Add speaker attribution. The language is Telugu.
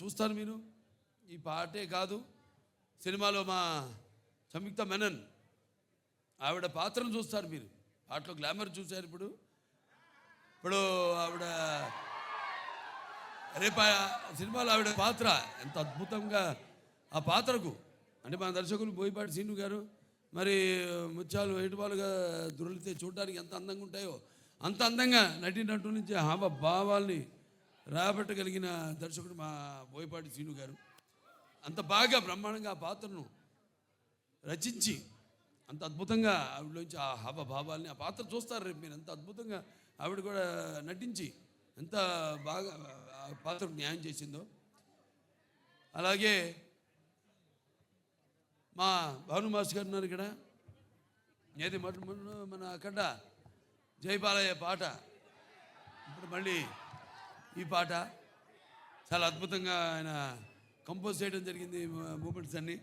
Speaker 1: చూస్తారు మీరు. ఈ పాటే కాదు, సినిమాలో మా సంయుక్త మెనన్ ఆవిడ పాత్రను చూస్తారు మీరు. పాటలో గ్లామర్ చూశారు. ఇప్పుడు ఆవిడ రేపు సినిమాలో ఆవిడ పాత్ర ఎంత అద్భుతంగా ఆ పాత్రకు, అంటే మన దర్శకులు బోయపాటి శ్రీను గారు మరి ముత్యాలు ఏటుపాలుగా దొరికితే చూడడానికి ఎంత అందంగా ఉంటాయో అంత అందంగా నటినట్టు నుంచి భావాల్ని రాబట్టగలిగిన దర్శకుడు మా బోయపాటి శ్రీను గారు. అంత బాగా బ్రహ్మాండంగా ఆ పాత్రను రచించి అంత అద్భుతంగా ఆవిడలోంచి ఆ భావాల్ని ఆ పాత్ర చూస్తారు రేపు మీరు. ఎంత అద్భుతంగా ఆవిడ కూడా నటించి ఎంత బాగా ఆ పాత్రకు న్యాయం చేసిందో. అలాగే మా భాను మాస్టర్ గారు ఉన్నారు ఇక్కడ. ఏది మన అక్కడ జయబాలయ్య పాట, ఇప్పుడు మళ్ళీ ఈ పాట చాలా అద్భుతంగా ఆయన కంపోజ్ చేయడం జరిగింది. మూమెంట్స్ అన్నీ